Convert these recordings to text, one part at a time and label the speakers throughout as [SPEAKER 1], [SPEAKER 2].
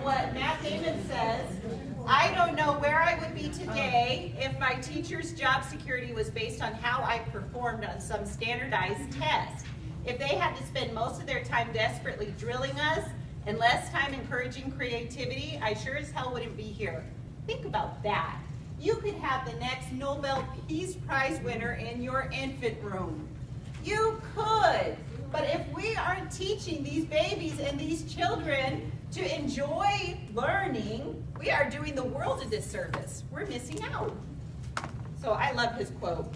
[SPEAKER 1] what Matt Damon says, I don't know where I would be today if my teacher's job security was based on how I performed on some standardized test. If they had to spend most of their time desperately drilling us and less time encouraging creativity, I sure as hell wouldn't be here. Think about that. You could have the next Nobel Peace Prize winner in your infant room. You could. But if we aren't teaching these babies and these children to enjoy learning, we are doing the world a disservice. We're missing out. So I love his quote.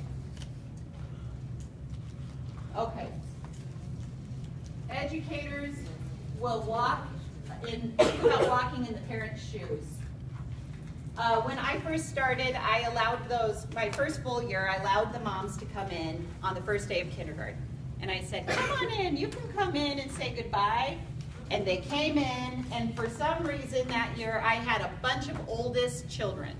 [SPEAKER 1] Okay. Educators will think about walking in the parents' shoes. When I first started, I allowed my first full year, I allowed the moms to come in on the first day of kindergarten. And I said, come on in, you can come in and say goodbye. And they came in, and for some reason that year, I had a bunch of oldest children.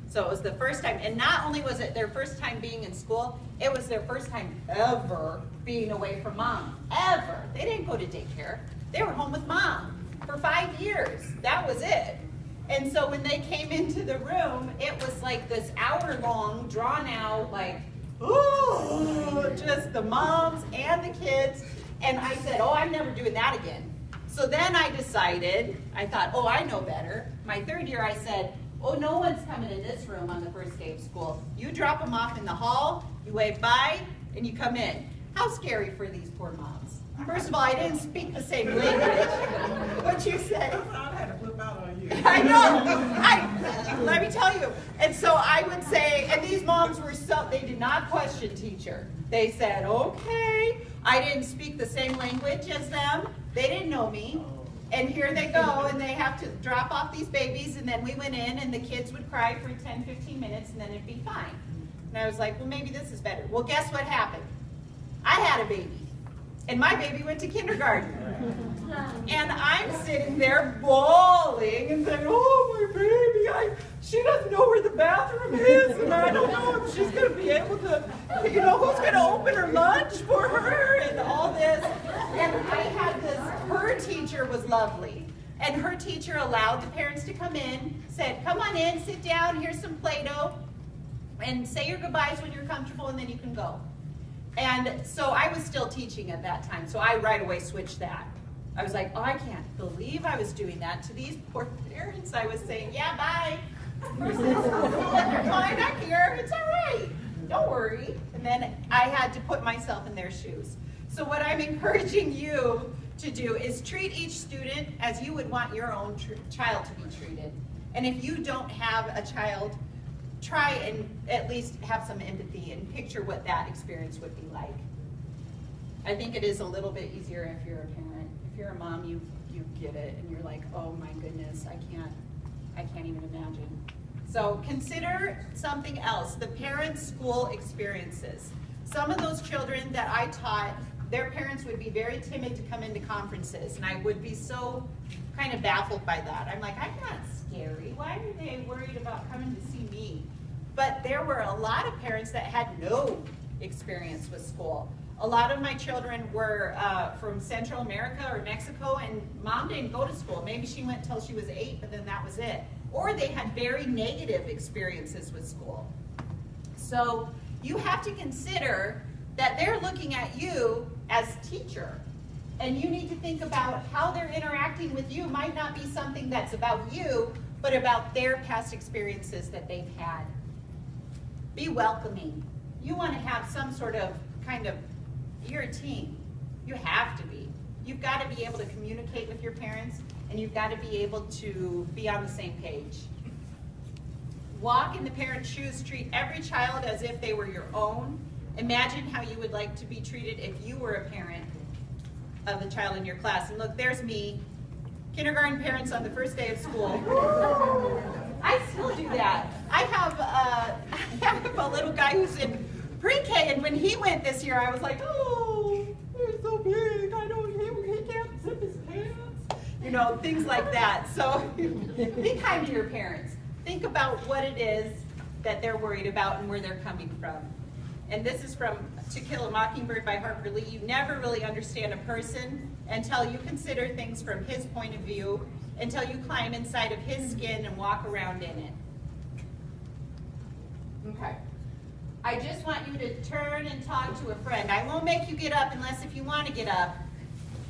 [SPEAKER 1] So it was the first time, and not only was it their first time being in school, it was their first time ever being away from mom, ever. They didn't go to daycare. They were home with mom for 5 years. That was it. And so when they came into the room, it was like this hour-long, drawn-out, like, oh, just the moms and the kids. And I said, oh, I'm never doing that again. So then I decided, I thought, oh, I know better. My third year, I said, oh, no one's coming in this room on the first day of school. You drop them off in the hall, you wave bye, and you come in. How scary for these poor moms. First of all, I didn't speak the same language. What'd you say?
[SPEAKER 2] I had to flip out on you.
[SPEAKER 1] I know. Let me tell you. And so I would say, and these moms were they did not question teacher. They said, okay. I didn't speak the same language as them. They didn't know me. And here they go, and they have to drop off these babies, and then we went in, and the kids would cry for 10, 15 minutes, and then it'd be fine. And I was like, well, maybe this is better. Well, guess what happened? I had a baby. And my baby went to kindergarten. And I'm sitting there bawling and saying, oh, my baby, she doesn't know where the bathroom is, and I don't know if she's going to be able to, who's going to open her lunch for her, and all this. And I had her teacher was lovely. And her teacher allowed the parents to come in, said, come on in, sit down, here's some Play-Doh, and say your goodbyes when you're comfortable, and then you can go. And so I was still teaching at that time, so I right away switched that. I was like, oh, I can't believe I was doing that to these poor parents. I was saying, yeah, bye. You're fine, I'm here, it's all right. Don't worry. And then I had to put myself in their shoes. So what I'm encouraging you to do is treat each student as you would want your own child to be treated. And if you don't have a child, try and at least have some empathy and picture what that experience would be like. I think it is a little bit easier if you're a parent. If you're a mom, you get it, and you're like, oh my goodness, I can't even imagine. So consider something else, the parent-school experiences. Some of those children that I taught, their parents would be very timid to come into conferences, and I would be so kind of baffled by that. I'm like, I'm not scary. Why are they worried about coming to see me? But there were a lot of parents that had no experience with school. A lot of my children were from Central America or Mexico, and mom didn't go to school. Maybe she went till she was 8, but then that was it. Or they had very negative experiences with school. So you have to consider that they're looking at you as teacher. And you need to think about how they're interacting with you might not be something that's about you, but about their past experiences that they've had. Be welcoming. You want to have some sort of you're a team. You have to be. You've got to be able to communicate with your parents, and you've got to be able to be on the same page. Walk in the parent's shoes. Treat every child as if they were your own. Imagine how you would like to be treated if you were a parent of a child in your class. And look, there's me, kindergarten parents on the first day of school. I still do that. I have a little guy who's in pre-K, and when he went this year, I was like, oh, they're so big. He can't zip his pants. Things like that. So be kind to your parents. Think about what it is that they're worried about and where they're coming from. And this is from To Kill a Mockingbird by Harper Lee. You never really understand a person until you consider things from his point of view until you climb inside of his skin and walk around in it. Okay. I just want you to turn and talk to a friend. I won't make you get up unless if you want to get up.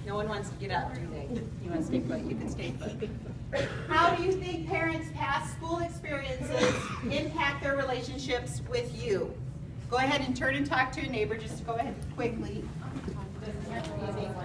[SPEAKER 1] No one wants to get up, do they? You want to stay put? You can stay put. How do you think parents' past school experiences impact their relationships with you? Go ahead and turn and talk to a neighbor. Just go ahead quickly.